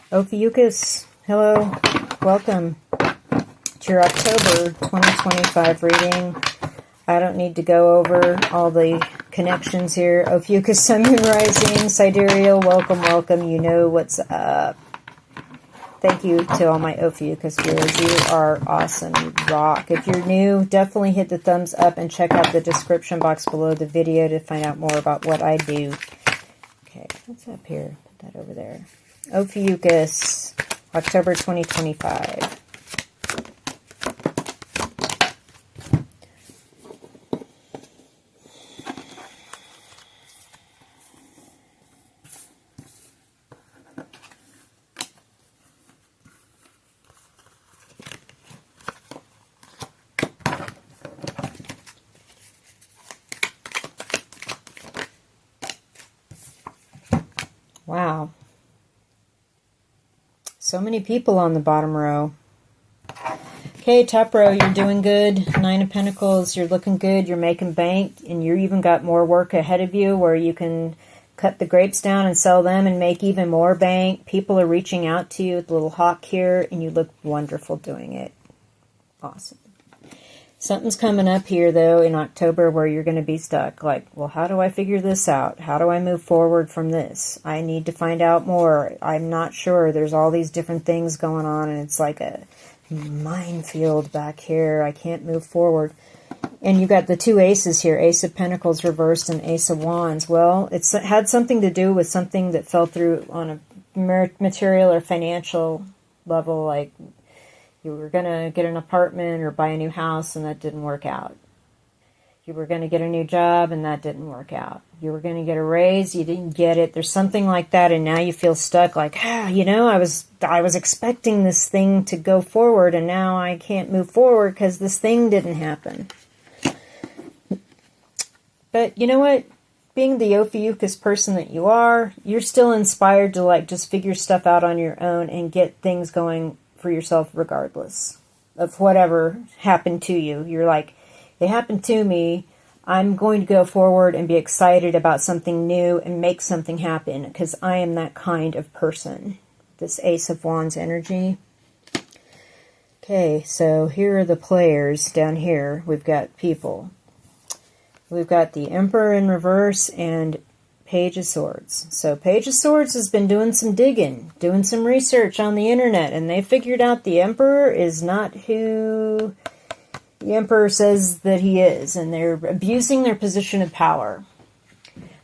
Ophiuchus, hello, welcome to your October 2025 reading. I don't need to go over all the connections here. Ophiuchus, Sun, Moon, Rising, Sidereal, welcome, welcome. You know what's up. Thank you to all my Ophiuchus viewers. You are awesome. You rock. If you're new, definitely hit the thumbs up and check out the description box below the video to find out more about what I do. Okay, what's up here? Put that over there. Ophiuchus, October 2025. Wow. So many people on the bottom row. Okay, top row, you're doing good. Nine of Pentacles, you're looking good. You're making bank, and you even got more work ahead of you where you can cut the grapes down and sell them and make even more bank. People are reaching out to you with a little hawk here, and you look wonderful doing it. Awesome. Something's coming up here, though, in October where you're going to be stuck. Like, well, how do I figure this out? How do I move forward from this? I need to find out more. I'm not sure. There's all these different things going on, and it's like a minefield back here. I can't move forward. And you got the two aces here, Ace of Pentacles reversed and Ace of Wands. Well, it had something to do with something that fell through on a material or financial level, like you were going to get an apartment or buy a new house, and that didn't work out. You were going to get a new job, and that didn't work out. You were going to get a raise, you didn't get it. There's something like that, and now you feel stuck, like, you know, I was expecting this thing to go forward, and now I can't move forward because this thing didn't happen. But you know what? Being the Ophiuchus person that you are, you're still inspired to, like, just figure stuff out on your own and get things going for yourself regardless of whatever happened to you. You're like, it happened to me. I'm going to go forward and be excited about something new and make something happen because I am that kind of person. This Ace of Wands energy. Okay, so here are the players down here. We've got people. We've got the Emperor in reverse and Page of Swords. So Page of Swords has been doing some digging, doing some research on the internet, and they figured out the Emperor is not who the Emperor says that he is, and they're abusing their position of power.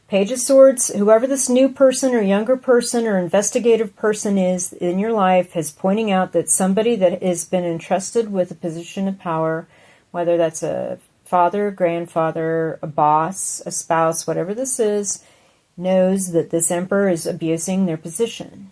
Page of Swords, whoever this new person or younger person or investigative person is in your life, is pointing out that somebody that has been entrusted with a position of power, whether that's a father, grandfather, a boss, a spouse, whatever this is, knows that this Emperor is abusing their position.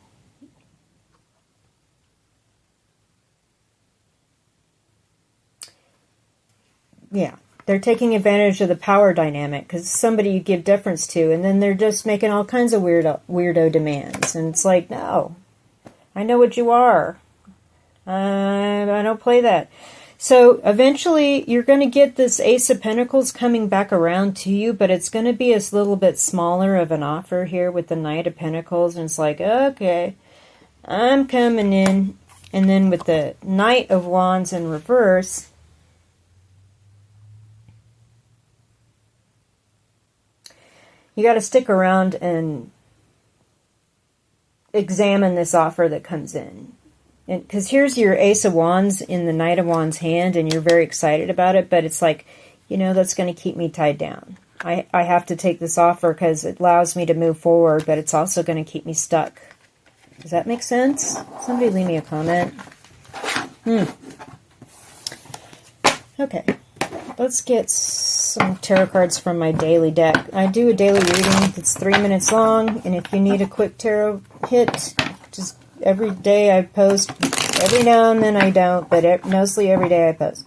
Yeah, they're taking advantage of the power dynamic because somebody you give deference to, and then they're just making all kinds of weirdo demands. And it's like, no, I know what you are. I don't play that. So eventually you're going to get this Ace of Pentacles coming back around to you, but it's going to be a little bit smaller of an offer here with the Knight of Pentacles. And it's like, okay, I'm coming in. And then with the Knight of Wands in reverse, you got to stick around and examine this offer that comes in. Because here's your Ace of Wands in the Knight of Wands hand, and you're very excited about it, but it's like, you know, that's going to keep me tied down. I have to take this offer because it allows me to move forward, but it's also going to keep me stuck. Does that make sense? Somebody leave me a comment. Okay, let's get some tarot cards from my daily deck. I do a daily reading that's 3 minutes long, and if you need a quick tarot hit, just every day I post. Every now and then I don't, but mostly every day I post.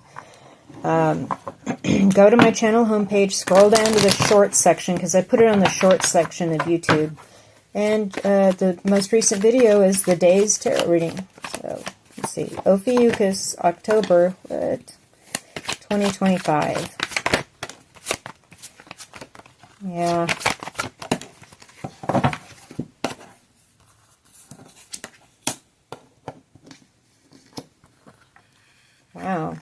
Go to my channel homepage, scroll down to the shorts section, because I put it on the shorts section of YouTube. And the most recent video is the day's tarot reading. So, let's see. Ophiuchus, October 2025. Yeah. Wow.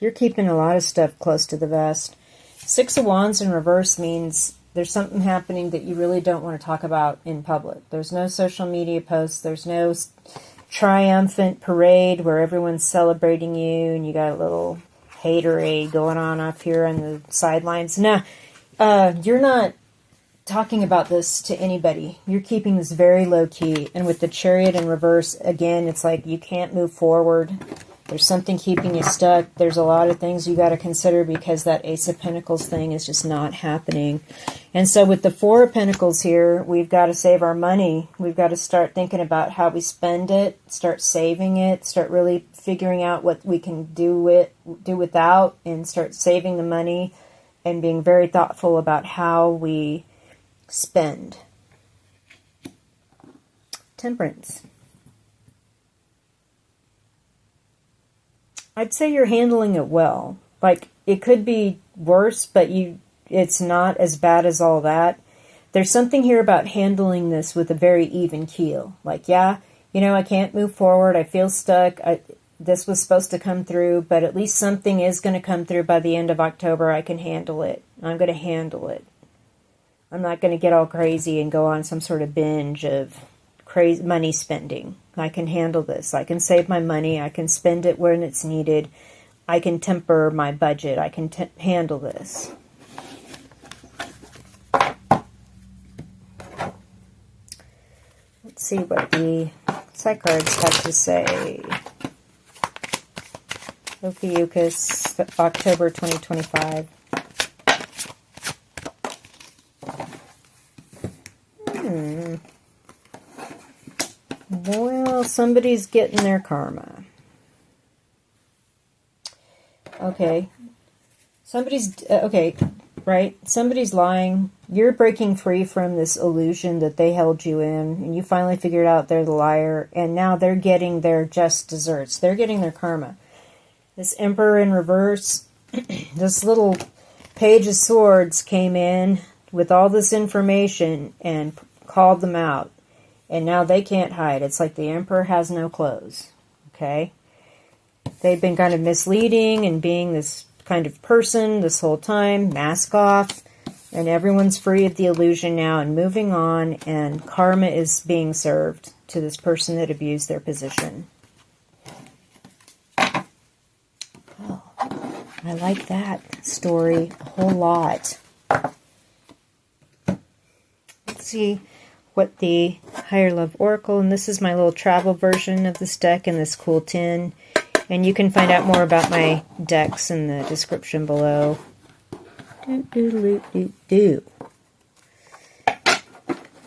You're keeping a lot of stuff close to the vest. Six of Wands in reverse means there's something happening that you really don't want to talk about in public. There's no social media posts. There's no triumphant parade where everyone's celebrating you and you got a little haterade going on up here on the sidelines. No, you're not talking about this to anybody. You're keeping this very low key. And with the Chariot in reverse, again, it's like you can't move forward. There's something keeping you stuck. There's a lot of things you got to consider because that Ace of Pentacles thing is just not happening. And so with the Four of Pentacles here, we've got to save our money. We've got to start thinking about how we spend it, start saving it, start really figuring out what we can do without, and start saving the money and being very thoughtful about how we spend. Temperance. I'd say you're handling it well. Like, it could be worse, but it's not as bad as all that. There's something here about handling this with a very even keel. Like, yeah, I can't move forward. I feel stuck. This was supposed to come through, but at least something is going to come through by the end of October. I can handle it. I'm going to handle it. I'm not going to get all crazy and go on some sort of binge of crazy money spending. I can handle this. I can save my money. I can spend it when it's needed. I can temper my budget. I can handle this. Let's see what the side cards have to say. Ophiuchus, October 2025. Well, somebody's getting their karma. Okay. Right? Somebody's lying. You're breaking free from this illusion that they held you in, and you finally figured out they're the liar, and now they're getting their just desserts. They're getting their karma. This Emperor in reverse, this little Page of Swords came in with all this information and called them out. And now they can't hide. It's like the Emperor has no clothes. Okay? They've been kind of misleading and being this kind of person this whole time. Mask off. And everyone's free of the illusion now and moving on. And karma is being served to this person that abused their position. Oh, I like that story a whole lot. Let's see what the Higher Love Oracle, and this is my little travel version of this deck in this cool tin. And you can find out more about my decks in the description below.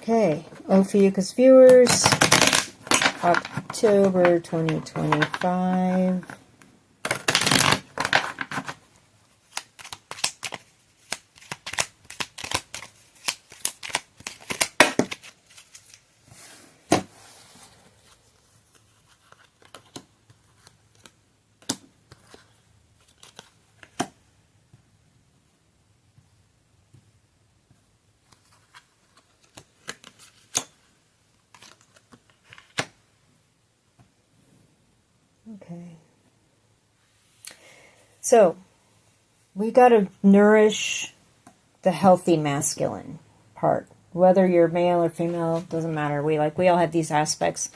Okay, Ophiuchus viewers, October 2025. Okay. So, we got to nourish the healthy masculine part. Whether you're male or female, doesn't matter. We all have these aspects.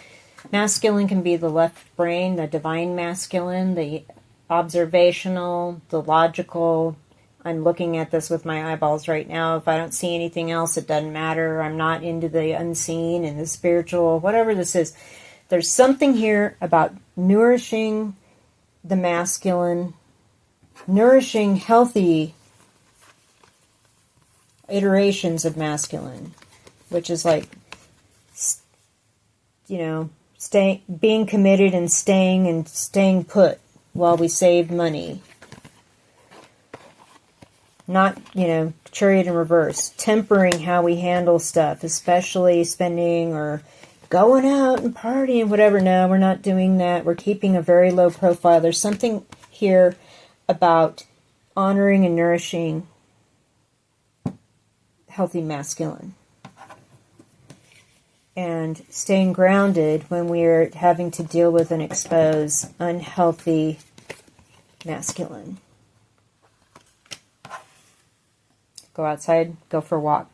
Masculine can be the left brain, the divine masculine, the observational, the logical. I'm looking at this with my eyeballs right now. If I don't see anything else, it doesn't matter. I'm not into the unseen and the spiritual, whatever this is. There's something here about nourishing the masculine, nourishing healthy iterations of masculine, which is like, being committed and staying put while we save money. Not, Chariot in reverse. Tempering how we handle stuff, especially spending or going out and partying, whatever. No, we're not doing that. We're keeping a very low profile. There's something here about honoring and nourishing healthy masculine. And staying grounded when we're having to deal with and expose unhealthy masculine. Go outside, go for a walk.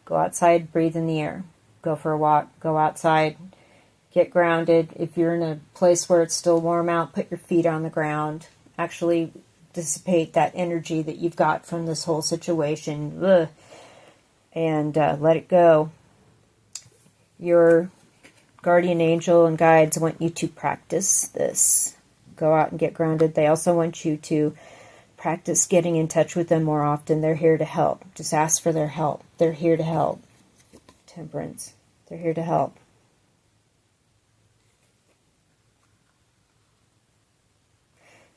Go outside, breathe in the air. Go for a walk, go outside, get grounded. If you're in a place where it's still warm out, put your feet on the ground. Actually dissipate that energy that you've got from this whole situation. Ugh. And let it go. Your guardian angel and guides want you to practice this. Go out and get grounded. They also want you to practice getting in touch with them more often. They're here to help. Just ask for their help. They're here to help. Temperance. They're here to help.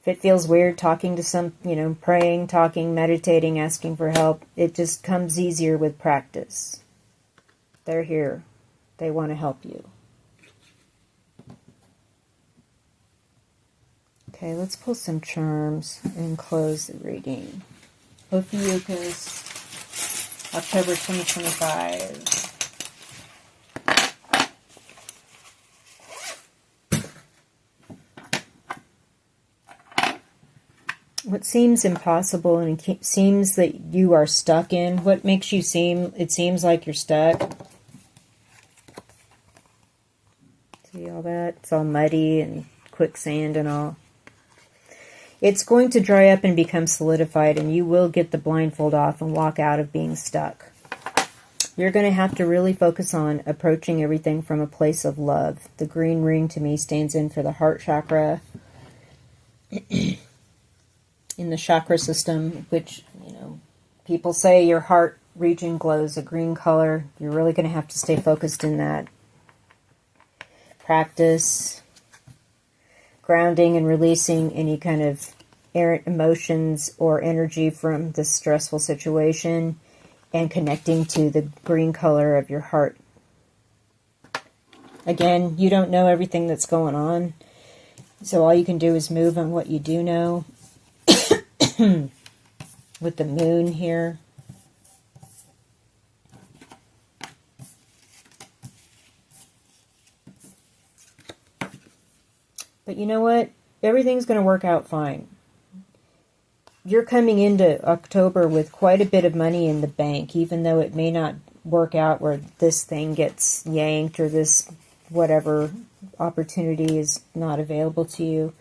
If it feels weird talking to some, praying, talking, meditating, asking for help, it just comes easier with practice. They're here. They want to help you. Okay, let's pull some charms and close the reading. Ophiuchus, October 2025. What seems impossible and it seems that you are stuck in, what makes you it seems like you're stuck. See all that? It's all muddy and quicksand and all. It's going to dry up and become solidified, and you will get the blindfold off and walk out of being stuck. You're going to have to really focus on approaching everything from a place of love. The green ring to me stands in for the heart chakra in the chakra system, which, people say your heart region glows a green color. You're really going to have to stay focused in that. Practice grounding and releasing any kind of errant emotions or energy from this stressful situation and connecting to the green color of your heart. Again, you don't know everything that's going on, so all you can do is move on what you do know. With the moon here. But you know what? Everything's going to work out fine. You're coming into October with quite a bit of money in the bank, even though it may not work out where this thing gets yanked or this whatever opportunity is not available to you.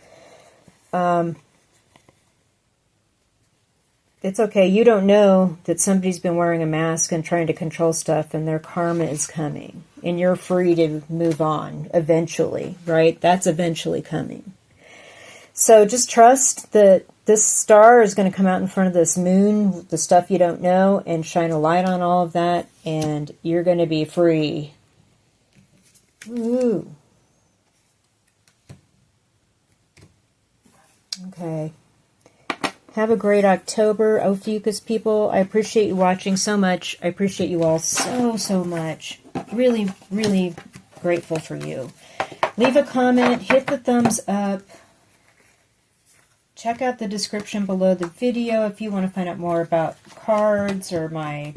It's okay. You don't know that somebody's been wearing a mask and trying to control stuff, and their karma is coming. And you're free to move on eventually, right? That's eventually coming. So just trust that this star is going to come out in front of this moon, the stuff you don't know, and shine a light on all of that, and you're going to be free. Ooh. Okay. Have a great October, Ophiuchus people. I appreciate you watching so much. I appreciate you all so, so much. Really, really grateful for you. Leave a comment. Hit the thumbs up. Check out the description below the video if you want to find out more about cards or my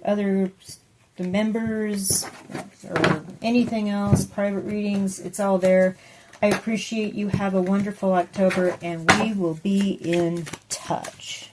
the members or anything else, private readings. It's all there. I appreciate you. Have a wonderful October, and we will be in touch.